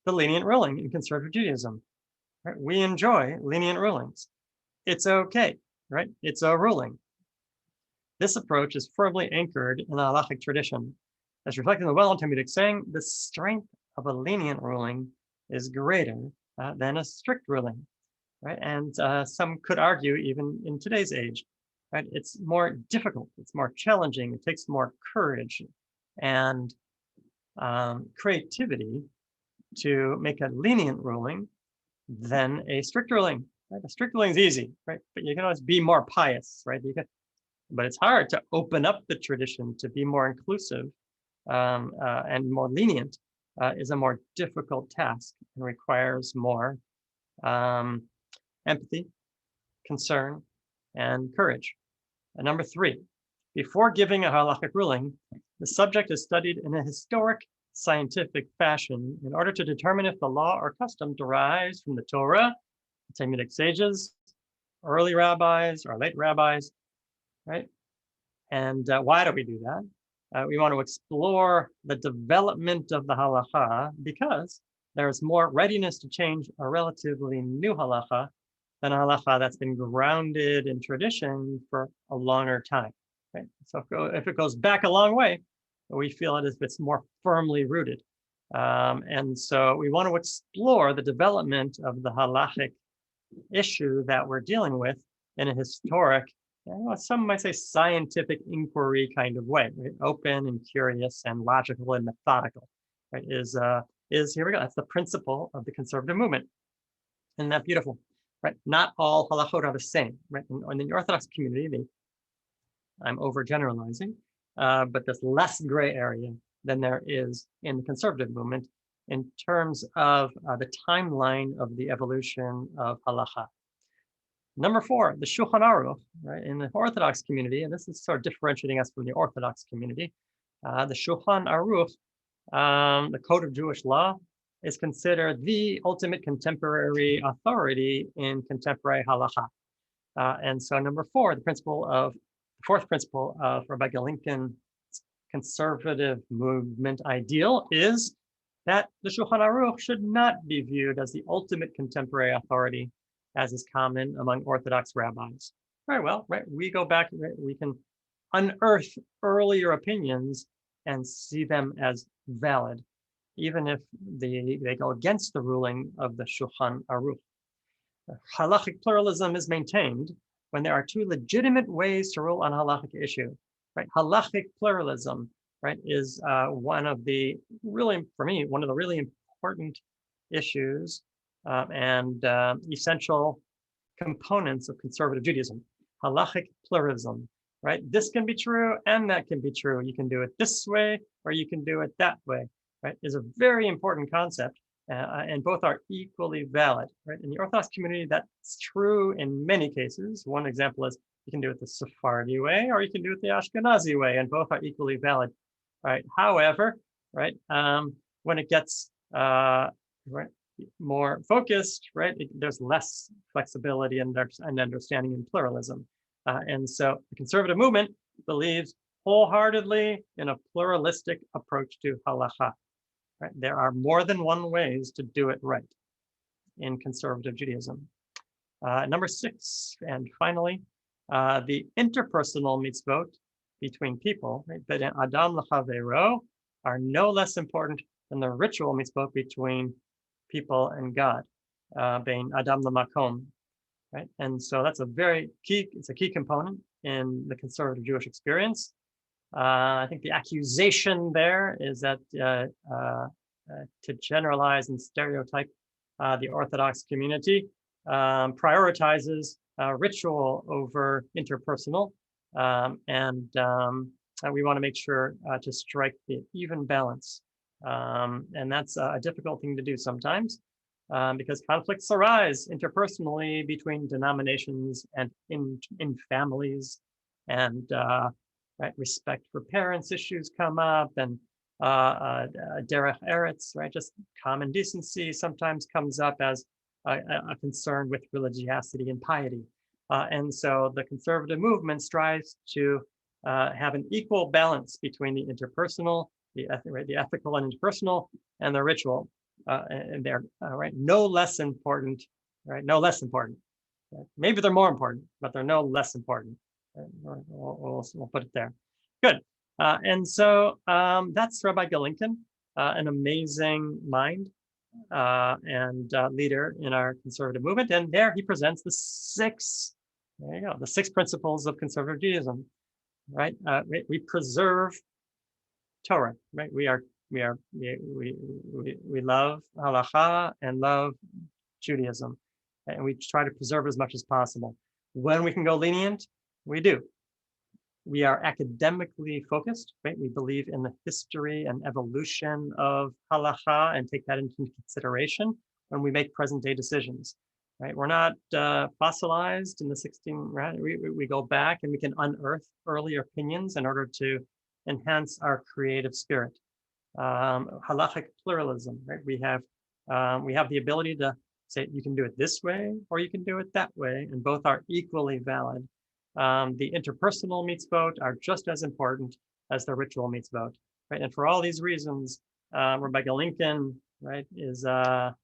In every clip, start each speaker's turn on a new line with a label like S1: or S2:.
S1: The lenient ruling in conservative Judaism. Right? We enjoy lenient rulings. It's okay, right? It's a ruling. This approach is firmly anchored in the halachic tradition. As reflected in the well-known Talmudic saying, the strength of a lenient ruling is greater than a strict ruling, right? And some could argue, even in today's age, right? It's more difficult, it's more challenging, it takes more courage and creativity to make a lenient ruling than a strict ruling. Right? A strict ruling is easy, right? But you can always be more pious, right? But it's hard to open up the tradition to be more inclusive and more lenient. Is a more difficult task and requires more empathy, concern, and courage. And number 3, before giving a halachic ruling, the subject is studied in a historic scientific fashion in order to determine if the law or custom derives from the Torah, the Talmudic sages, early rabbis, or late rabbis, right? And why do we do that? We want to explore the development of the halacha because there's more readiness to change a relatively new halacha than a halacha that's been grounded in tradition for a longer time. Right? So if it goes back a long way, we feel it as if it's more firmly rooted. And so we want to explore the development of the halachic issue that we're dealing with in a historic, some might say scientific inquiry kind of way, right? Open and curious and logical and methodical, right? Is here we go. That's the principle of the conservative movement. Isn't that beautiful, right? Not all halachot are the same, right? In the Orthodox community, I'm overgeneralizing, but there's less gray area than there is in the conservative movement in terms of the timeline of the evolution of halacha. Number 4, the Shulchan Aruch, right? In the Orthodox community, and this is sort of differentiating us from the Orthodox community, the Shulchan Aruch, the Code of Jewish Law, is considered the ultimate contemporary authority in contemporary halacha. And so number 4, the fourth principle of Rabbi Lincoln's conservative movement ideal is that the Shulchan Aruch should not be viewed as the ultimate contemporary authority, as is common among Orthodox rabbis. Very well, right? We go back, right? We can unearth earlier opinions and see them as valid, even if they go against the ruling of the Shulchan Aruch. Halachic pluralism is maintained when there are 2 legitimate ways to rule on a halachic issue, right? Halachic pluralism, right, is one of the really important issues and essential components of conservative Judaism. Halachic pluralism, right? This can be true and that can be true. You can do it this way or you can do it that way, right? Is a very important concept and both are equally valid, right? In the Orthodox community, that's true in many cases. One example is you can do it the Sephardi way or you can do it the Ashkenazi way, and both are equally valid, right? However, right, when it gets more focused, right, there's less flexibility and understanding in pluralism. And so the conservative movement believes wholeheartedly in a pluralistic approach to halacha. Right? There are more than one ways to do it right in conservative Judaism. Number 6, and finally, the interpersonal mitzvot between people, right, that Adam l'chavero, are no less important than the ritual mitzvot between people and God, bein Adam l'makom, right? And so that's it's a key component in the conservative Jewish experience. I think the accusation there is that to generalize and stereotype the Orthodox community prioritizes ritual over interpersonal, and we want to make sure to strike the even balance. And that's a difficult thing to do sometimes because conflicts arise interpersonally between denominations and in families, and right, respect for parents issues come up, and derech eretz, right, just common decency sometimes comes up as a concern with religiosity and piety. And so the conservative movement strives to have an equal balance between the interpersonal the ethical and interpersonal, and the ritual, and they're right, no less important, right? No less important. Maybe they're more important, but they're no less important. We'll put it there. Good. And so that's Rabbi Galinkin, an amazing mind and leader in our conservative movement. And there he presents the six principles of conservative Judaism, right? We preserve Torah, right? We love halacha and love Judaism, and we try to preserve as much as possible. When we can go lenient, we do. We are academically focused, right? We believe in the history and evolution of halacha and take that into consideration when we make present day decisions, right? We're not fossilized in the 16, right? We go back and we can unearth earlier opinions in order to enhance our creative spirit. Halachic pluralism, right? We have the ability to say you can do it this way or you can do it that way, and both are equally valid. The interpersonal mitzvot are just as important as the ritual mitzvot, right? And for all these reasons, Rabbi Galinkin, right, is a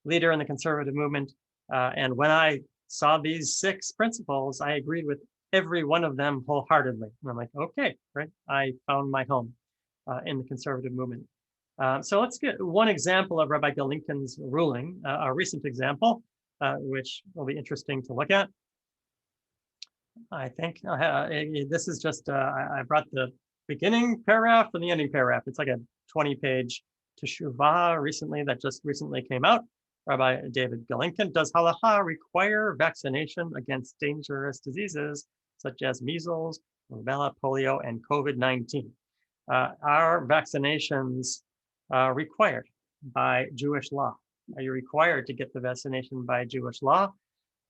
S1: leader in the conservative movement. And when I saw these six principles, I agreed with every one of them wholeheartedly. And I'm like, okay, right? I found my home in the conservative movement. So let's get one example of Rabbi Galinkin's ruling, a recent example, which will be interesting to look at. I think this is just, I brought the beginning paragraph and the ending paragraph. It's like a 20-page teshuvah recently that just recently came out. Rabbi David Galinkin, does halacha require vaccination against dangerous diseases such as measles, rubella, polio, and COVID-19? Are vaccinations required by Jewish law? Are you required to get the vaccination by Jewish law?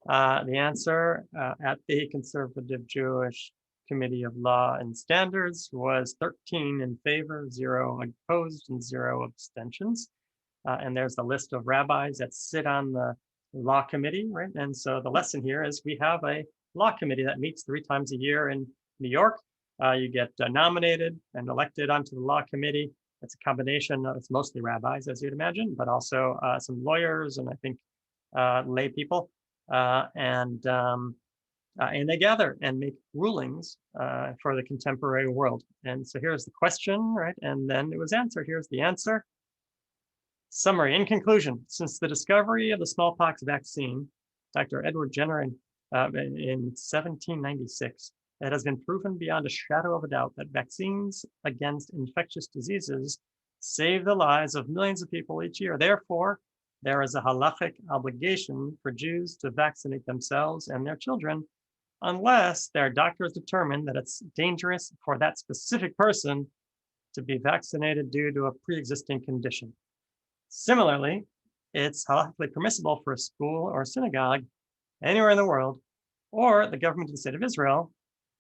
S1: The answer at the Conservative Jewish Committee of Law and Standards was 13 in favor, 0 opposed, and 0 abstentions. And there's the list of rabbis that sit on the law committee, right? And so the lesson here is we have a law committee that meets 3 times a year in New York. You get nominated and elected onto the law committee. It's a combination of, it's mostly rabbis, as you'd imagine, but also some lawyers and I think lay people. And they gather and make rulings for the contemporary world. And so here's the question, right? And then it was answered. Here's the answer. Summary. In conclusion, since the discovery of the smallpox vaccine, Dr. Edward Jenner in 1796, it has been proven beyond a shadow of a doubt that vaccines against infectious diseases save the lives of millions of people each year. Therefore, there is a halachic obligation for Jews to vaccinate themselves and their children unless their doctors determine that it's dangerous for that specific person to be vaccinated due to a pre-existing condition. Similarly, it's halachically permissible for a school or a synagogue anywhere in the world or the government of the state of Israel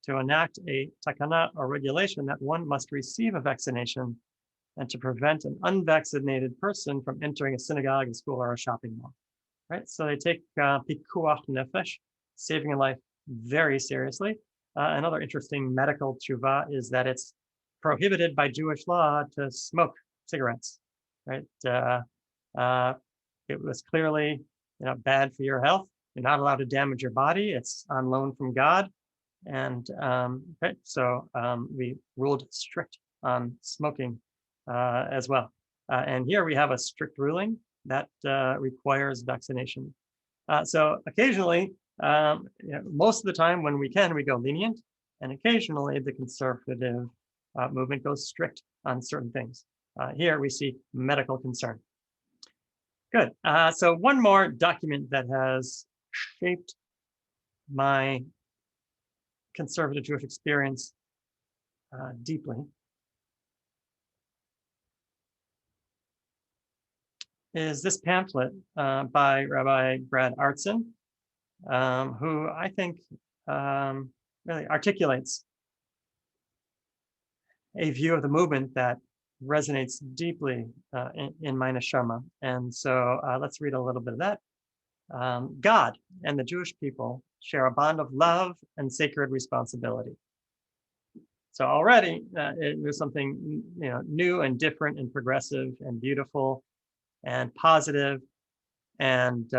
S1: to enact a takana or regulation that one must receive a vaccination and to prevent an unvaccinated person from entering a synagogue, a school, or a shopping mall, right? So they take pikuach nefesh, saving a life, very seriously. Another interesting medical tshuva is that it's prohibited by Jewish law to smoke cigarettes, right? It was clearly bad for your health. You're not allowed to damage your body. It's on loan from God. And right, so we ruled strict on smoking as well. And here we have a strict ruling that requires vaccination. So occasionally, most of the time when we can, we go lenient, and occasionally the conservative movement goes strict on certain things. Here we see medical concern. Good. So one more document that has shaped my conservative Jewish experience deeply is this pamphlet by Rabbi Brad Arsons, who I think really articulates a view of the movement that resonates deeply in my neshama. And so let's read a little bit of that. God and the Jewish people share a bond of love and sacred responsibility. So already it was something new and different and progressive and beautiful and positive and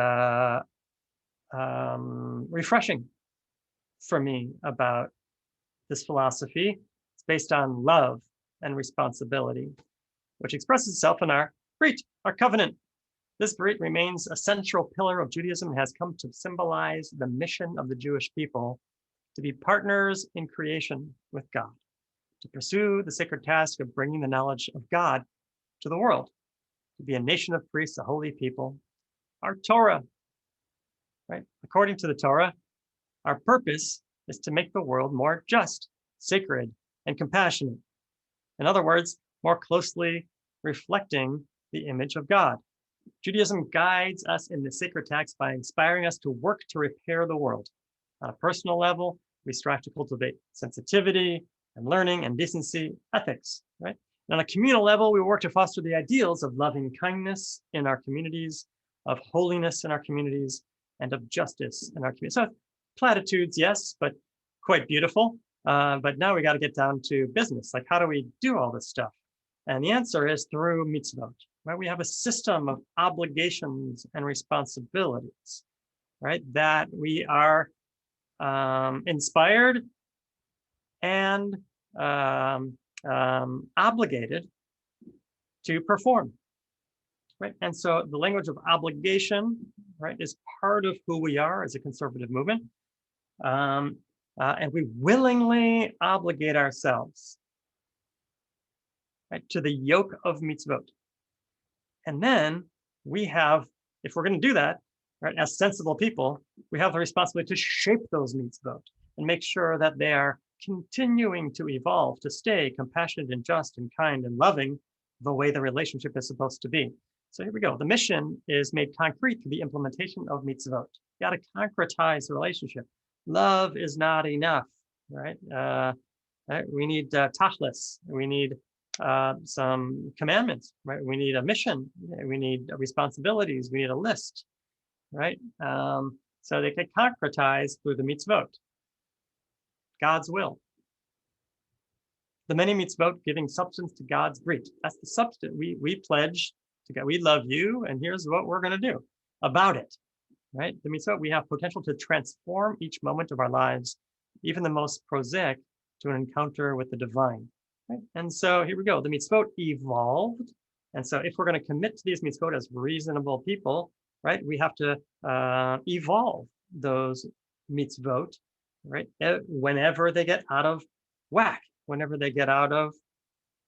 S1: refreshing for me about this philosophy. It's based on love and responsibility, which expresses itself in our brit, our covenant. This brit remains a central pillar of Judaism and has come to symbolize the mission of the Jewish people to be partners in creation with God, to pursue the sacred task of bringing the knowledge of God to the world, to be a nation of priests, a holy people. Our Torah, right? According to the Torah, our purpose is to make the world more just, sacred, and compassionate. In other words, more closely reflecting the image of God. Judaism guides us in the sacred text by inspiring us to work to repair the world. On a personal level, we strive to cultivate sensitivity and learning and decency, ethics, right? And on a communal level, we work to foster the ideals of loving kindness in our communities, of holiness in our communities, and of justice in our community. So platitudes, yes, but quite beautiful. But now we got to get down to business. Like, how do we do all this stuff? And the answer is through mitzvot, right? We have a system of obligations and responsibilities, right? That we are inspired and obligated to perform, right? And so the language of obligation, right, is part of who we are as a conservative movement. And we willingly obligate ourselves, right, to the yoke of mitzvot. And then we have, if we're going to do that, right, as sensible people, we have the responsibility to shape those mitzvot and make sure that they are continuing to evolve, to stay compassionate and just and kind and loving the way the relationship is supposed to be. So here we go. The mission is made concrete through the implementation of mitzvot. You got to concretize the relationship. Love is not enough, right? We need tachlis. We need some commandments, right? We need a mission. We need responsibilities. We need a list, right? So they get concretized through the mitzvot, God's will. The many mitzvot giving substance to God's brit. That's the substance. We pledge to God. We love you, and here's what we're going to do about it, right? The mitzvot, we have potential to transform each moment of our lives, even the most prosaic, to an encounter with the divine. Right? And so here we go. The mitzvot evolved. And so if we're going to commit to these mitzvot as reasonable people, right, we have to evolve those mitzvot, right, whenever they get out of whack, whenever they get out of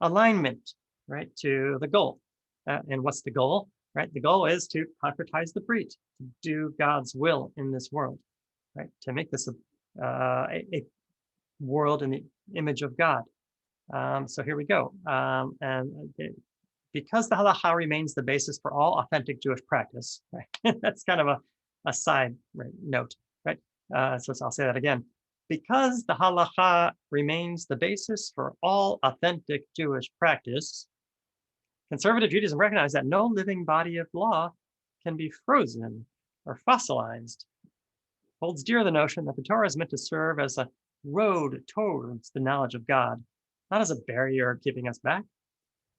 S1: alignment, right, to the goal. And what's the goal? Right? The goal is to concretize the brit, to do God's will in this world, right? To make this a world in the image of God. So here we go. Because the halacha remains the basis for all authentic Jewish practice, right? That's kind of a side note, right? So I'll say that again. Because the halacha remains the basis for all authentic Jewish practice, conservative Judaism recognizes that no living body of law can be frozen or fossilized. Holds dear the notion that the Torah is meant to serve as a road towards the knowledge of God, not as a barrier keeping us back.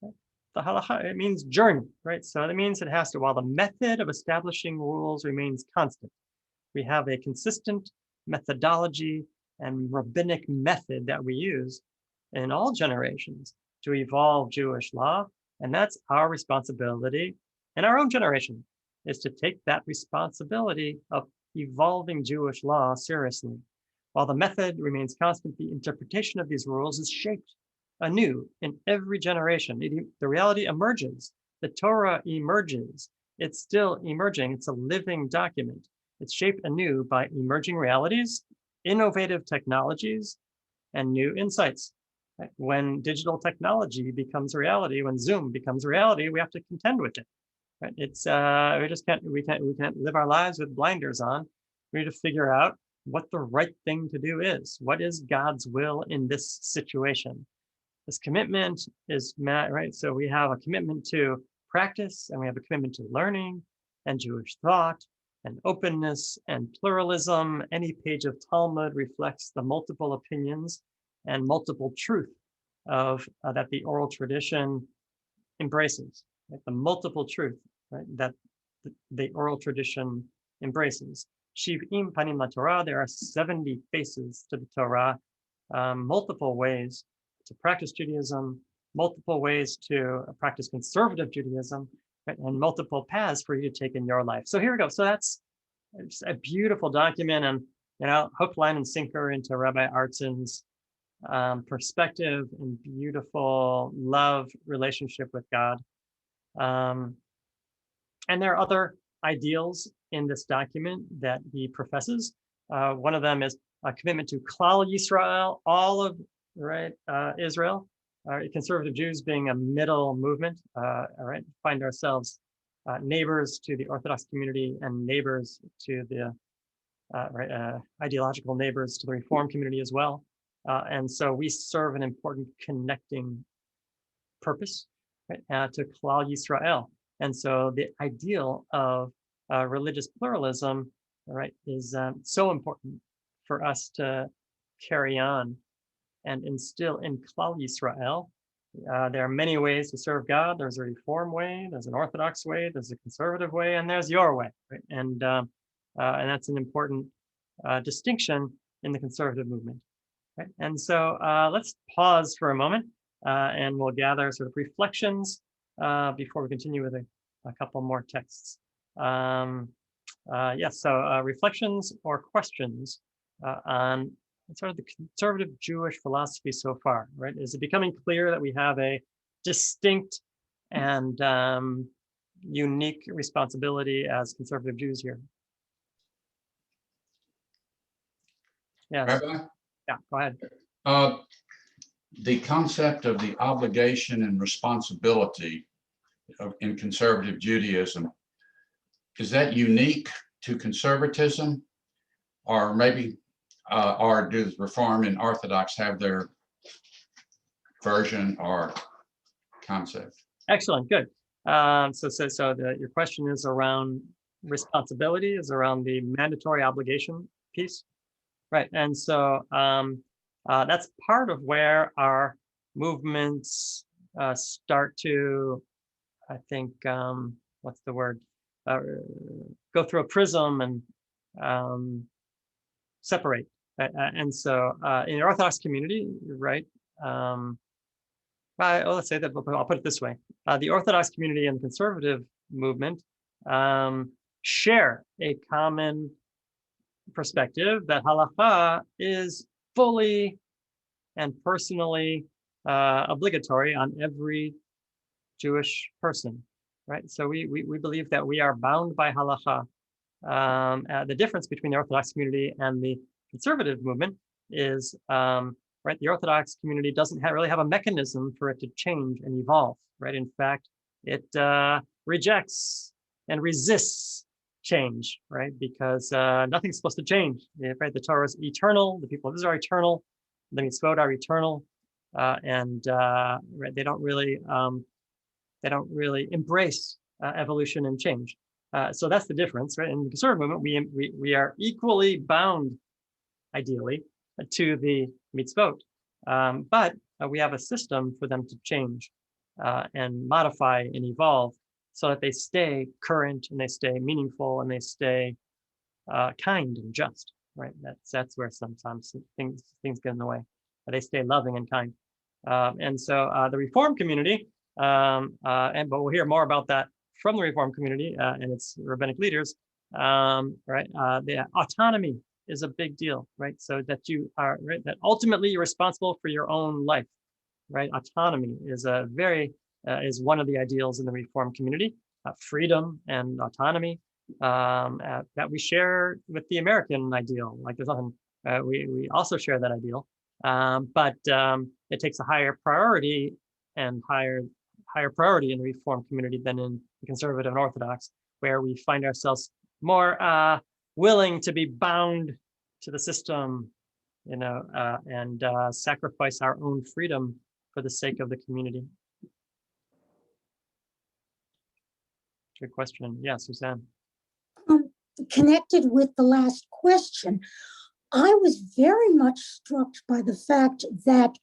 S1: Right? The halacha, it means journey, right? So that means it has to, while the method of establishing rules remains constant, we have a consistent methodology and rabbinic method that we use in all generations to evolve Jewish law. And that's our responsibility in our own generation, is to take that responsibility of evolving Jewish law seriously. While the method remains constant, the interpretation of these rules is shaped anew in every generation. The reality emerges. The Torah emerges. It's still emerging. It's a living document. It's shaped anew by emerging realities, innovative technologies, and new insights. Right? When digital technology becomes reality, when Zoom becomes reality, we have to contend with it. Right? It's we can't live our lives with blinders on. We need to figure out what the right thing to do is. What is God's will in this situation? This commitment is met, right? So we have a commitment to practice, and we have a commitment to learning and Jewish thought and openness and pluralism. Any page of Talmud reflects the multiple opinions and multiple truth of that the oral tradition embraces, right? The multiple truth, right, that the oral tradition embraces. Shiv'im panim laTorah, there are 70 faces to the Torah, multiple ways to practice Judaism, multiple ways to practice conservative Judaism, right, and multiple paths for you to take in your life. So here we go. So that's a beautiful document, and hook, line, and sinker into Rabbi Arsons' perspective and beautiful love relationship with God. And there are other ideals in this document that he professes. One of them is a commitment to Klal Yisrael, all of Israel. Conservative Jews being a middle movement. Find ourselves neighbors to the Orthodox community and neighbors to the ideological neighbors to the Reform community as well. And so we serve an important connecting purpose, right, to Klal Yisrael. And so the ideal of religious pluralism, right, is so important for us to carry on and instill in Klal Yisrael. There are many ways to serve God. There's a Reform way, there's an Orthodox way, there's a conservative way, and there's your way, right? And that's an important distinction in the conservative movement, right? And so let's pause for a moment and we'll gather sort of reflections before we continue with a couple more texts. Yes, so reflections or questions on sort of the conservative Jewish philosophy so far, right? Is it becoming clear that we have a distinct and unique responsibility as conservative Jews here? Yes.
S2: Rabbi?
S1: Yeah, go ahead.
S2: The concept of the obligation and responsibility in conservative Judaism, is that unique to conservatism, or maybe, or do Reform and Orthodox have their version or concept?
S1: Excellent, good. Your question is around responsibility, is around the mandatory obligation piece, right? And so that's part of where our movements start to, I think, what's the word? Go through a prism and separate. And so in the Orthodox community, right? Let's say that, I'll put it this way. The Orthodox community and the conservative movement share a common perspective that halakha is fully and personally obligatory on every Jewish person, right? So we believe that we are bound by halakha. The difference between the Orthodox community and the conservative movement is, right, the Orthodox community doesn't really have a mechanism for it to change and evolve, right? In fact, it rejects and resists change, right? Because nothing's supposed to change, right? The Torah is eternal, the people of Israel are eternal, the mitzvot are eternal, and right, they don't really embrace evolution and change. So that's the difference, right? In the conservative movement, we are equally bound, ideally, to the mitzvot, but we have a system for them to change and modify and evolve so that they stay current and they stay meaningful and they stay kind and just, right? That's where sometimes things get in the way. They stay loving and kind. And so the Reform community, but we'll hear more about that from the Reform community and its rabbinic leaders, right? The autonomy is a big deal, right? So that you are, right, that ultimately you're responsible for your own life, right? Autonomy is is one of the ideals in the Reform community. Freedom and autonomy that we share with the American ideal. Like there's nothing, we also share that ideal, but it takes a higher priority and higher priority in the Reform community than in the conservative and Orthodox, where we find ourselves more willing to be bound to the system, and sacrifice our own freedom for the sake of the community. Good question. Yeah, Suzanne.
S3: Connected with the last question, I was very much struck by the fact that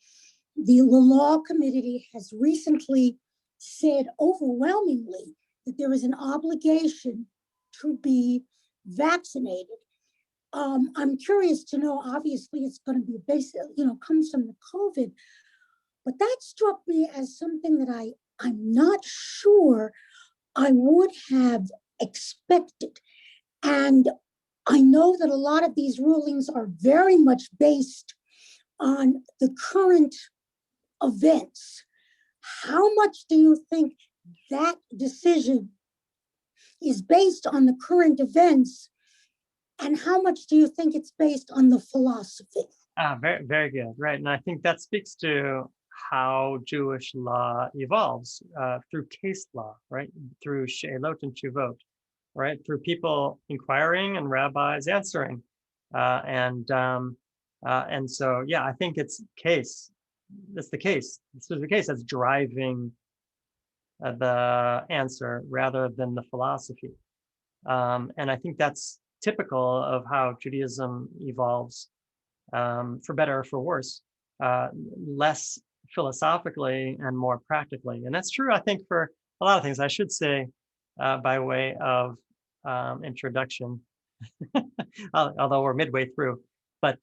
S3: the law committee has recently said overwhelmingly that there is an obligation to be vaccinated. I'm curious to know, obviously it's going to be based, comes from the COVID, but that struck me as something that I'm not sure I would have expected. And I know that a lot of these rulings are very much based on the current events. How much do you think that decision is based on the current events? And how much do you think it's based on the philosophy?
S1: Very, very good. Right. And I think that speaks to how Jewish law evolves through case law, right? Through she'elot and tshuvot, right? Through people inquiring and rabbis answering. And so, yeah, I think it's case. That's the case. This is the case that's driving the answer rather than the philosophy. And I think that's typical of how Judaism evolves, for better or for worse, less philosophically and more practically. And that's true, I think, for a lot of things. I should say, by way of introduction, although we're midway through, but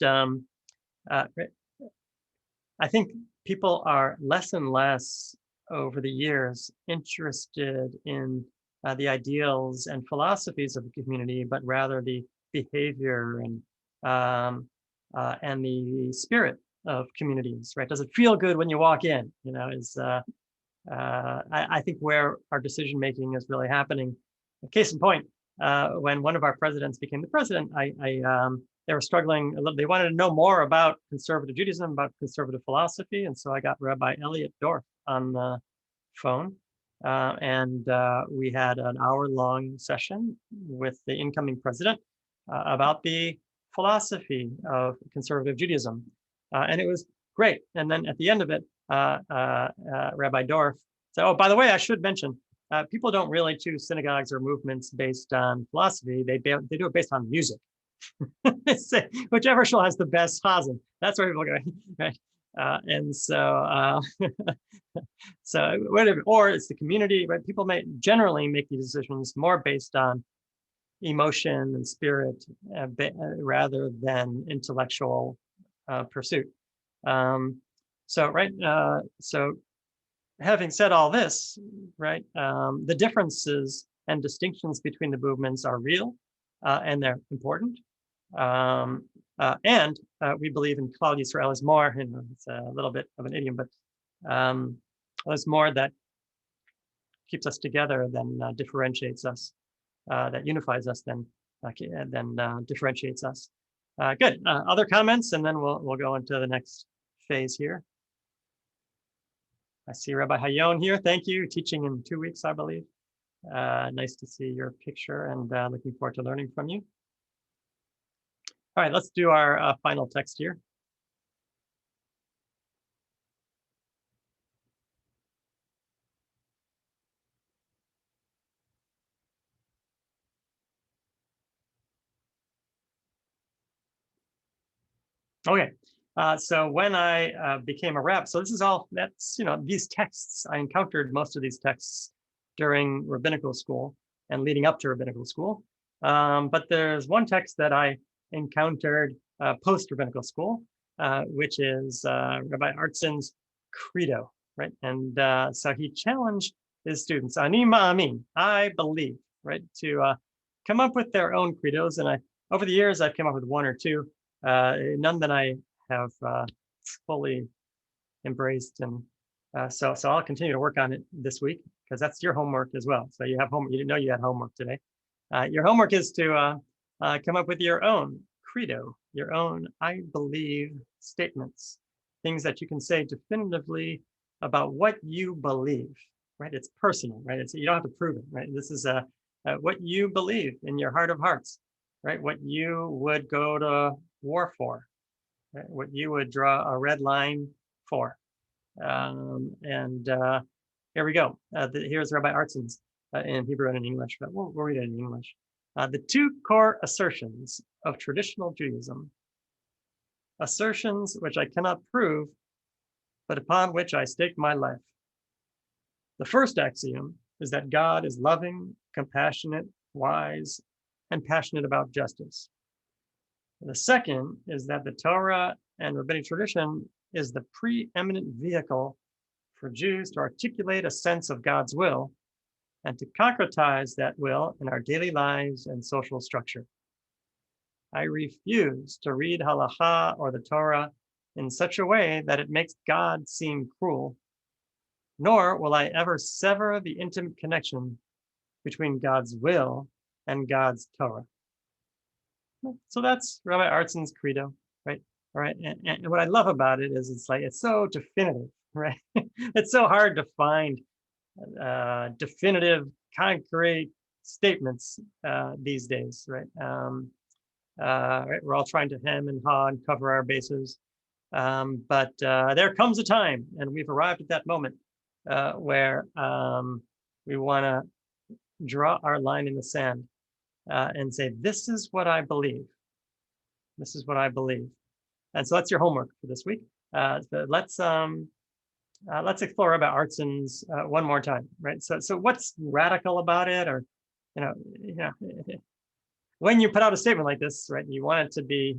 S1: I think people are less and less over the years interested in the ideals and philosophies of the community, but rather the behavior and the spirit of communities. Right? Does it feel good when you walk in? I think where our decision making is really happening. Case in point, when one of our presidents became the president, they were struggling a little. They wanted to know more about conservative Judaism, about conservative philosophy, and so I got Rabbi Elliot Dorff on the phone, and we had an hour-long session with the incoming president about the philosophy of conservative Judaism, and it was great. And then at the end of it, Rabbi Dorff said, "Oh, by the way, I should mention, people don't really choose synagogues or movements based on philosophy. They do it based on music. Whichever shul has the best chazan, that's where people go." Right? And so, so whatever, or it's the community, right? People may generally make these decisions more based on emotion and spirit rather than intellectual pursuit. So having said all this, right, the differences and distinctions between the movements are real, and they're important. And we believe in Klal Yisrael is more, it's a little bit of an idiom, but there's more that keeps us together than differentiates us, that unifies us than differentiates us. Good. Other comments, and then we'll go into the next phase here. I see Rabbi Hayon here. Thank you. Teaching in 2 weeks, I believe. Nice to see your picture, and looking forward to learning from you. All right, let's do our final text here. Okay, so when I became a rep, so this is all, these texts, I encountered most of these texts during rabbinical school and leading up to rabbinical school. But there's one text that I encountered post-rabbinical school, which is Rabbi Arsons' credo, right? And so he challenged his students, Ani ma'amin, I believe, right, to come up with their own credos. And over the years, I've come up with one or two, none that I have fully embraced. And so I'll continue to work on it this week, because that's your homework as well. So you have homework. You didn't know you had homework today. Your homework is to come up with your own credo, your own I believe statements, things that you can say definitively about what you believe, right? It's personal, right? You don't have to prove it, right? This is what you believe in your heart of hearts, right? What you would go to war for, right? What you would draw a red line for. Here we go. Here's Rabbi Arsons in Hebrew and in English, but we'll read it in English. The two core assertions of traditional Judaism assertions which I cannot prove, but upon which I stake my life. The first axiom is that God is loving, compassionate, wise, and passionate about justice. The second is that the Torah and rabbinic tradition is the preeminent vehicle for Jews to articulate a sense of God's will and to concretize that will in our daily lives and social structure. I refuse to read halacha or the Torah in such a way that it makes God seem cruel, nor will I ever sever the intimate connection between God's will and God's Torah. So that's Rabbi Arsons' credo, right? All right, and what I love about it is it's so definitive, right? It's so hard to find definitive, concrete statements these days, right? Right? We're all trying to hem and haw and cover our bases. But there comes a time, and we've arrived at that moment where we want to draw our line in the sand and say, this is what I believe. This is what I believe. And so that's your homework for this week. So let's explore Rabbi Arsons one more time, right? So what's radical about it, or when you put out a statement like this, right? You want it to be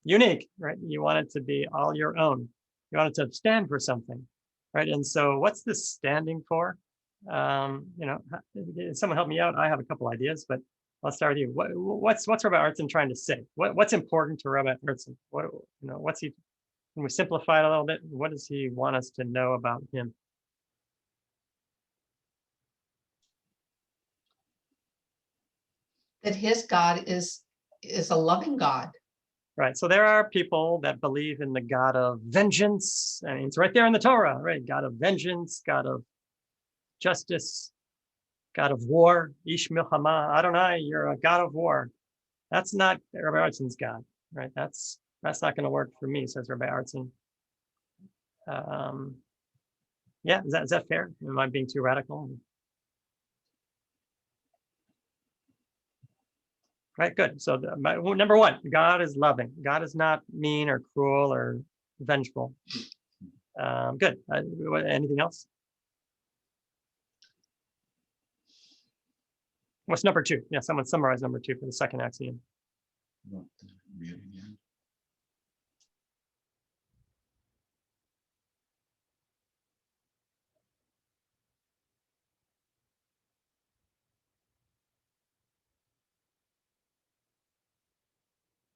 S1: unique, right? You want it to be all your own. You want it to stand for something, right? And so, what's this standing for? Someone help me out. I have a couple ideas, but I'll start with you. What's Rabbi Arsons trying to say? What's important to Rabbi Arsons? What's he? Can we simplify it a little bit? What does he want us to know about him?
S4: That his God is a loving God.
S1: Right. So there are people that believe in the God of vengeance. I mean, it's right there in the Torah, right? God of vengeance, God of justice, God of war. Ish milchama, Adonai, you're a God of war. That's not Rabbi Arsons' God, right? That's not going to work for me, says Rabbi Arsons. Yeah, is that fair? Am I being too radical? Right, good. So number one, God is loving. God is not mean or cruel or vengeful. Good. Anything else? What's number two? Yeah, someone summarize number two for the second axiom.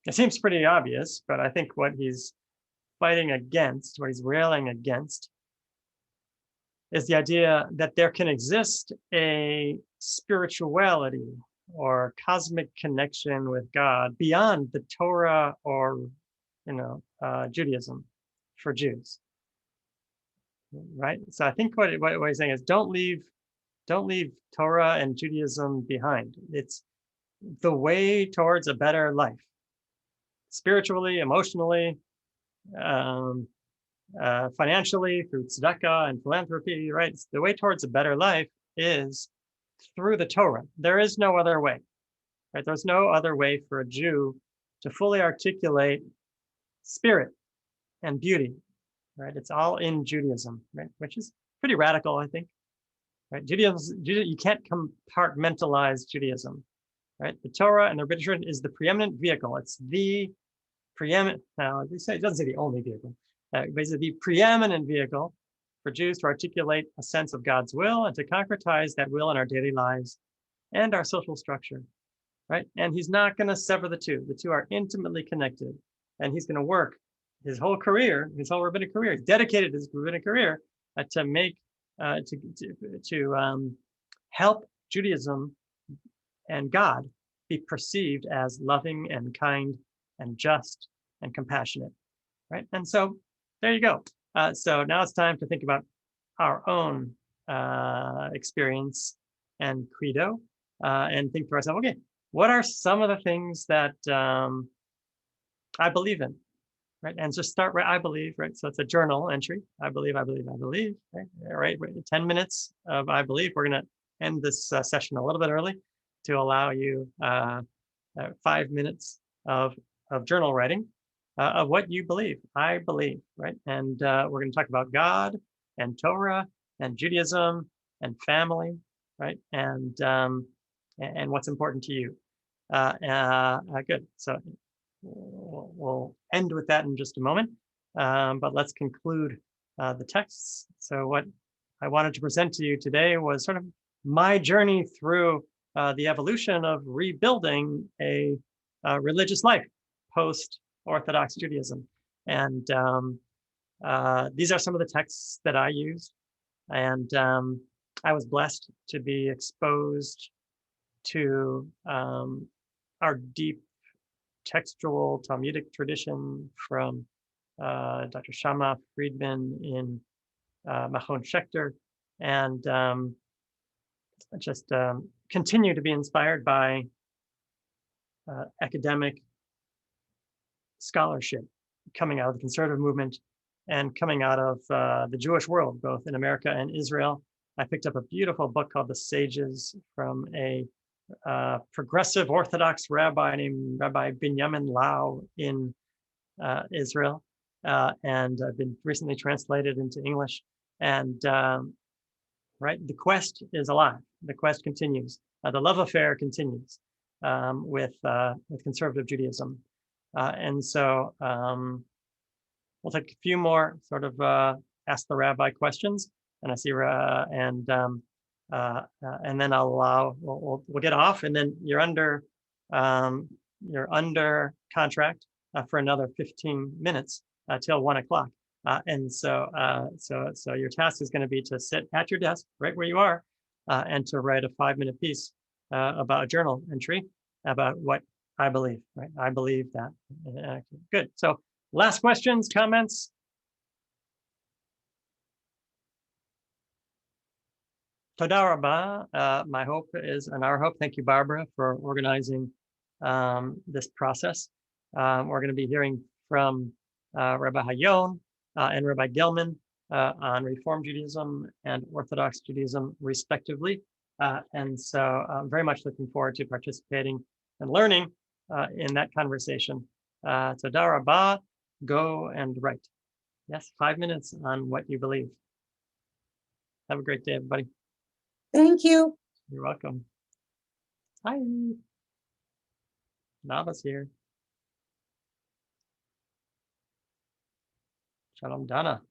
S1: It seems pretty obvious, but I think what he's fighting against, what he's railing against, is the idea that there can exist a spirituality or cosmic connection with God beyond the Torah or Judaism for Jews, right? So I think what he's saying is don't leave Torah and Judaism behind. It's the way towards a better life, spiritually, emotionally, financially, through tzedakah and philanthropy, right? The way towards a better life is through the Torah. There is no other way, right? There's no other way for a Jew to fully articulate spirit and beauty, right? It's all in Judaism, right? Which is pretty radical, I think, right? Judaism, you can't compartmentalize Judaism, right? The Torah and the rabbinic tradition is the preeminent vehicle. It's the preeminent, now they say, it doesn't say the only vehicle, but it's the preeminent vehicle for Jews to articulate a sense of God's will and to concretize that will in our daily lives and our social structure, right? And he's not going to sever the two. The two are intimately connected, and he's going to work his whole career, his whole rabbinic career, dedicated his rabbinic career to make to help Judaism and God be perceived as loving and kind and just and compassionate, right? And so there you go. So now it's time to think about our own experience and credo, and think to ourselves, okay, what are some of the things that I believe in, right? And just start right, I believe, right? So it's a journal entry. I believe, I believe, I believe, right? All right, 10 minutes of I believe. We're going to end this session a little bit early to allow you 5 minutes of journal writing. of what you believe. I believe, right? And we're going to talk about God and Torah and Judaism and family, right? And what's important to you. Good. So we'll end with that in just a moment. But let's conclude the texts. So what I wanted to present to you today was sort of my journey through the evolution of rebuilding a religious life post-Orthodox Judaism. And these are some of the texts that I used. And I was blessed to be exposed to our deep textual Talmudic tradition from Dr. Shama Friedman in Machon Schechter, and just continue to be inspired by academic scholarship coming out of the conservative movement and coming out of the Jewish world, both in America and Israel. I picked up a beautiful book called The Sages from a progressive Orthodox rabbi named Rabbi Binyamin Lau in Israel, and been recently translated into English. And right, the quest is alive. The quest continues. The love affair continues with conservative Judaism. And so we'll take a few more sort of ask the rabbi questions, and I see and then I'll allow we'll get off, and then you're under contract for another 15 minutes till 1 o'clock. And so your task is going to be to sit at your desk right where you are and to write a 5-minute piece about a journal entry about what I believe, right? I believe that. Good. So last questions, comments? Toda rabba. My hope is, and our hope, thank you, Barbara, for organizing this process. We're going to be hearing from Rabbi Hayon and Rabbi Gelman on Reform Judaism and Orthodox Judaism, respectively. And so I'm very much looking forward to participating and learning in that conversation. Toda rabba, go and write. Yes, 5 minutes on what you believe. Have a great day, everybody.
S3: Thank you.
S1: You're welcome. Hi. Nava's here. Shalom, Dana.